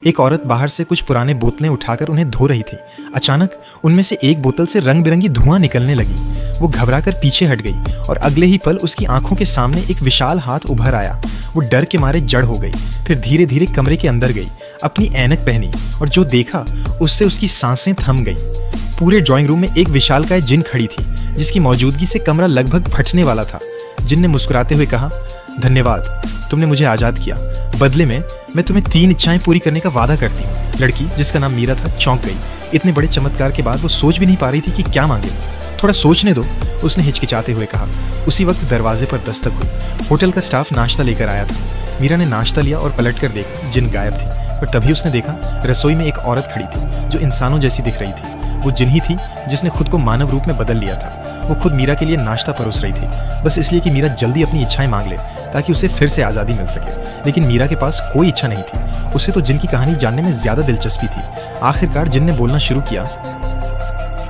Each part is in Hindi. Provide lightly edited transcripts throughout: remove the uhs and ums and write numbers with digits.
एक औरत बाहर से कुछ पुराने बोतलें उठाकर उन्हें धो रही थी। अचानक उनमें से एक बोतल से रंग बिरंगी धुआं निकलने लगी। वो घबराकर पीछे हट गई और अगले ही पल उसकी आंखों के सामने एक विशाल हाथ उभर आया। वो डर के मारे जड़ हो गई, फिर धीरे धीरे कमरे के अंदर गई, अपनी ऐनक पहनी और जो देखा उससे उसकी सांसें थम गई। पूरे ड्राइंग रूम में एक विशालकाय जिन खड़ी थी, जिसकी मौजूदगी से कमरा लगभग फटने वाला था। जिन ने मुस्कुराते हुए कहा, धन्यवाद, तुमने मुझे आज़ाद किया। बदले में मैं तुम्हें 3 इच्छाएं पूरी करने का वादा करती हूँ। लड़की, जिसका नाम मीरा था, चौंक गई। इतने बड़े चमत्कार के बाद वो सोच भी नहीं पा रही थी कि क्या मांगे। थोड़ा सोचने दो, उसने हिचकिचाते हुए कहा। उसी वक्त दरवाजे पर दस्तक हुई। होटल का स्टाफ नाश्ता लेकर आया था। मीरा ने नाश्ता लिया और पलट कर देखा, जिन गायब थी। पर तभी उसने देखा रसोई में एक औरत खड़ी थी जो इंसानों जैसी दिख रही थी। वो जिन ही थी जिसने खुद को मानव रूप में बदल लिया था। वो खुद मीरा के लिए नाश्ता परोस रही थी, बस इसलिए कि मीरा जल्दी अपनी इच्छाएं मांग ले ताकि उसे फिर से आज़ादी मिल सके। लेकिन मीरा के पास कोई इच्छा नहीं थी। उसे तो जिन की कहानी जानने में ज़्यादा दिलचस्पी थी। आखिरकार जिन ने बोलना शुरू किया।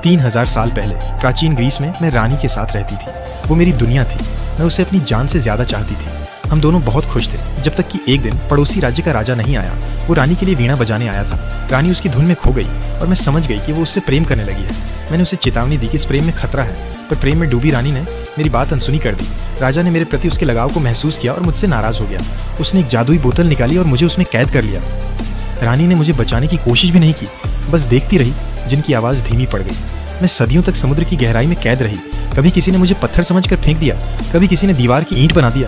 3000 साल पहले प्राचीन ग्रीस में मैं रानी के साथ रहती थी। वो मेरी दुनिया थी। मैं उसे अपनी जान से ज़्यादा चाहती थी। हम दोनों बहुत खुश थे, जब तक कि एक दिन पड़ोसी राज्य का राजा नहीं आया। वो रानी के लिए वीणा बजाने आया था। रानी उसकी धुन में खो गई और मैं समझ गई कि वो उससे प्रेम करने लगी है। मैंने उसे चेतावनी दी कि इस प्रेम में खतरा है, पर प्रेम में डूबी रानी ने मेरी बात अनसुनी कर दी। राजा ने मेरे प्रति उसके लगाव को महसूस किया और मुझसे नाराज हो गया। उसने एक जादुई बोतल निकाली और मुझे उसमें कैद कर लिया। रानी ने मुझे बचाने की कोशिश भी नहीं की, बस देखती रही। जिनकी आवाज़ धीमी पड़ गई। मैं सदियों तक समुद्र की गहराई में कैद रही। कभी किसी ने मुझे पत्थर समझकर फेंक दिया, कभी किसी ने दीवार की ईंट बना दिया।